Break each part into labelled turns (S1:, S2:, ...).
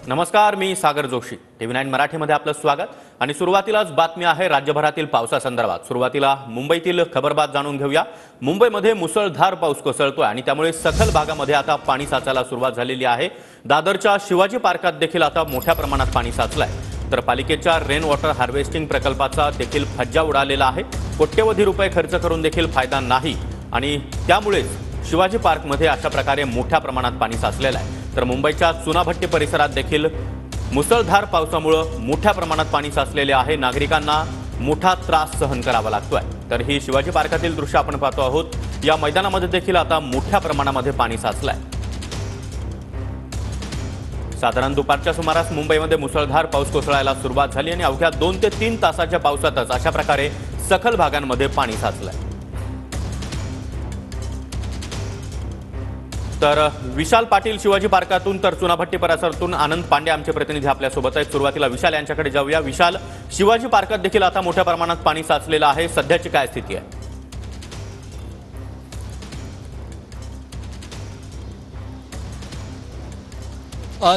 S1: नमस्कार, मी सागर जोशी. TV9 मराठीमध्ये आपलं स्वागत. आणि सुरुवातीलाच बातमी आहे राज्यभरातील पावसासंदर्भात. सुरुवातीला मुंबईतील खबरबात जाणून घेऊया. मुंबईमध्ये मुसळधार पाऊस कोसळतोय आणि त्यामुळे सखल भागामध्ये आता पाणी साचायला सुरुवात झालेली आहे. दादरच्या शिवाजी पार्कात देखील आता मोठ्या प्रमाणात पाणी साचलंय. तर पालिकेच्या रेन वॉटर हार्वेस्टिंग प्रकल्पाचा देखील फज्जा उडालेला आहे. कोट्यवधी रुपये खर्च करून देखील फायदा नाही आणि त्यामुळेच शिवाजी पार्कमध्ये अशा प्रकारे मोठ्या प्रमाणात पाणी साचलेलं आहे. तर मुंबईच्या चुनाभट्टी परिसरात देखील मुसळधार पावसामुळे मोठ्या प्रमाणात पाणी साचलेले आहे. नागरिकांना मोठा त्रास सहन करावा लागतोय. तर ही शिवाजी पार्कातील दृश्य आपण पाहतो आहोत. या मैदानामध्ये देखील आता मोठ्या प्रमाणामध्ये पाणी साचलंय. साधारण दुपारच्या सुमारास मुंबईमध्ये मुसळधार पाऊस कोसळायला सुरुवात झाली आणि अवघ्या 2 ते 3 तासाच्या पावसातच अशा प्रकारे सखल भागांमध्ये पाणी साचलंय. तर विशाल पाटील शिवाजी पार्कातून, तर चुनाभट्टी परिसरातून आनंद पांडे आमचे प्रतिनिधी आपल्यासोबत आहेत. सुरुवातीला विशाल यांच्याकडे जाऊया. विशाल, शिवाजी पार्कात देखील आता मोठ्या प्रमाणात पाणी साचलेलं आहे. सध्याची काय स्थिती आहे?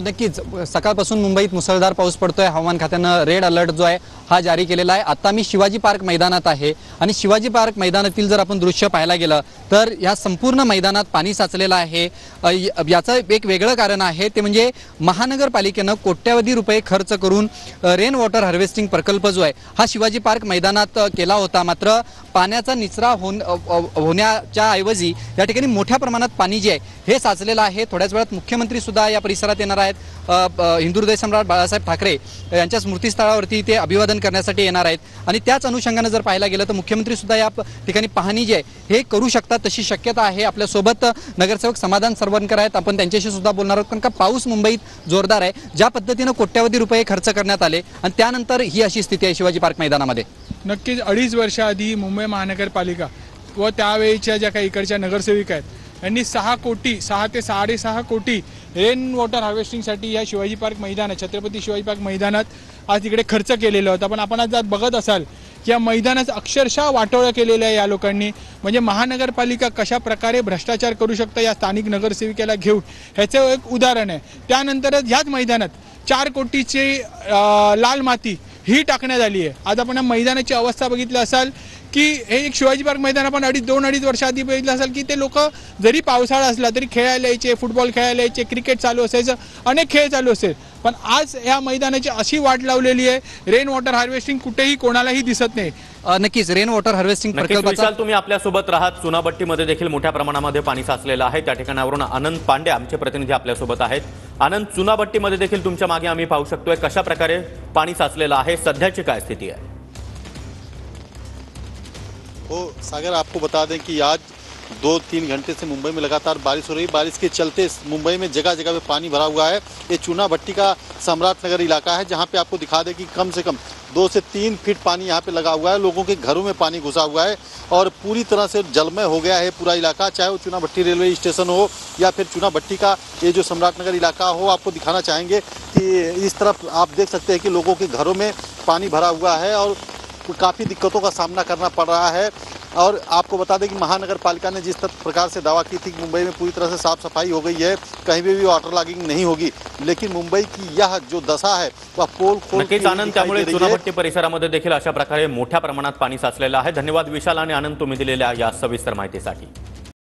S2: नक्कीच सकाळपासून मुंबईत मुसळधार पाऊस पडतोय. हवामान खात्यानं रेड अलर्ट जो आहे हा जारी केलेला आहे. आता मी शिवाजी पार्क मैदानात आहे आणि शिवाजी पार्क मैदानातील जर आपण दृश्य पाहायला गेलं तर या संपूर्ण मैदानात पाणी साचलेलं आहे. याचं एक वेगळं कारण आहे, ते म्हणजे महानगरपालिकेनं कोट्यवधी रुपये खर्च करून रेन वॉटर हार्वेस्टिंग प्रकल्प जो आहे हा शिवाजी पार्क मैदानात केला होता. मात्र पाण्याचा निचरा होण्याच्या ऐवजी या ठिकाणी मोठ्या प्रमाणात पाणी जे आहे हे साचलेलं आहे. थोड्याच वेळात मुख्यमंत्री सुद्धा या परिसरात येणार आहेत. हिंदू हृदय सम्राट बाळासाहेब ठाकरे यांच्या स्मृतीस्थळावरती ते अभिवादन करण्यासाठी येणार आहेत आणि त्याच अनुषंगाने जर पाहायला गेलं तर मुख्यमंत्री सुद्धा या ठिकाणी पाहणी जी आहे हे करू शकतात, तशी शक्यता आहे. आपल्यासोबत नगरसेवक समाधान सरवणकर आहेत, आपण त्यांच्याशी सुद्धा बोलणार आहोत. कारण का पाऊस मुंबईत जोरदार आहे. ज्या पद्धतीनं कोट्यवधी रुपये खर्च करण्यात आले आणि त्यानंतर ही अशी स्थिती आहे शिवाजी पार्क मैदानामध्ये.
S3: नक्कीच 2.5 वर्षाआधी मुंबई महानगरपालिका व त्यावेळीच्या ज्या काही इकडच्या नगरसेविका आहेत यांनी 6 ते 6.5 कोटी रेन वॉटर हार्वेस्टिंगसाठी या शिवाजी पार्क मैदानात, छत्रपती शिवाजी पार्क मैदानात आज इकडे खर्च केलेला होता. पण आपण आज बघत असाल की या मैदानाचं अक्षरशः वाटोळं केलेलं आहे या लोकांनी. म्हणजे महानगरपालिका कशा प्रकारे भ्रष्टाचार करू शकतं या स्थानिक नगरसेविकेला घेऊन ह्याचं एक उदाहरण आहे. त्यानंतरच ह्याच मैदानात 4 कोटीची लाल माती ही टाकण्यात आली आहे. आज आपण या मैदानाची अवस्था बघितली असाल की हे एक शिवाजी पार्क मैदान आपण 2-2.5 वर्ष आधी बघितलं असाल की ते लोक जरी पावसाळा असला तरी खेळायला यायचे, फुटबॉल खेळायला यायचे, क्रिकेट चालू असायचं, अनेक खेळ चालू असेल. पण आज या मैदानाची अशी वाट लावलेली आहे, रेन वॉटर हार्वेस्टिंग कुठेही कोणालाही दिसत नाही.
S2: नक्कीच रेन वॉटर हार्वेस्टिंग प्रकल्पाचा
S1: तुम्ही आपल्यासोबत राहत. चुनाभट्टीमध्ये देखील मोठ्या प्रमाणामध्ये पाणी साचलेलं आहे. त्या ठिकाणावरून आनंद पांडे आमचे प्रतिनिधी आपल्यासोबत आहेत. आनंद, चुनाभट्टीमध्ये देखील तुमच्या मागे आम्ही पाहू शकतोय कशा प्रकारे पाणी साचलेलं आहे. सध्याची काय स्थिती आहे?
S4: सागर, आपको बता दें कि आज 2-3 घंटे से मुंबई में लगातार बारिश हो रही है। बारिश के चलते मुंबई में जगह जगह पे पानी भरा हुआ है। ये चुनाभट्टी का सम्राट नगर इलाका है, जहां पे आपको दिखा दें कि कम से कम 2 से 3 फीट पानी यहाँ पे लगा हुआ है। लोगों के घरों में पानी घुसा हुआ है और पूरी तरह से जलमय हो गया है पूरा इलाका, चाहे वो चुनाभट्टी रेलवे स्टेशन हो या फिर चुनाभट्टी का ये जो सम्राट नगर इलाका हो। आपको दिखाना चाहेंगे कि इस तरफ आप देख सकते हैं कि लोगों के घरों में पानी भरा हुआ है और काफ़ी दिक्कतों का सामना करना पड़ रहा है। और आपको बता दें कि महानगर पालिका ने जिस प्रकार से दावा की थी कि मुंबई में पूरी तरह से साफ सफाई हो गई है, कहीं भी वाटर लॉगिंग नहीं होगी, लेकिन मुंबई की यह जो दशा है वह पोल खोल
S1: नक्कीच आनंद, त्यामुळे चुनाभट्टी परिसरामध्ये देखील अशा प्रकारे मोठ्या प्रमाणात पाणी साचलेलं आहे. धन्यवाद विशाल आणि आनंद, तुम्ही दिलेल्या या सविस्तर माहितीसाठी.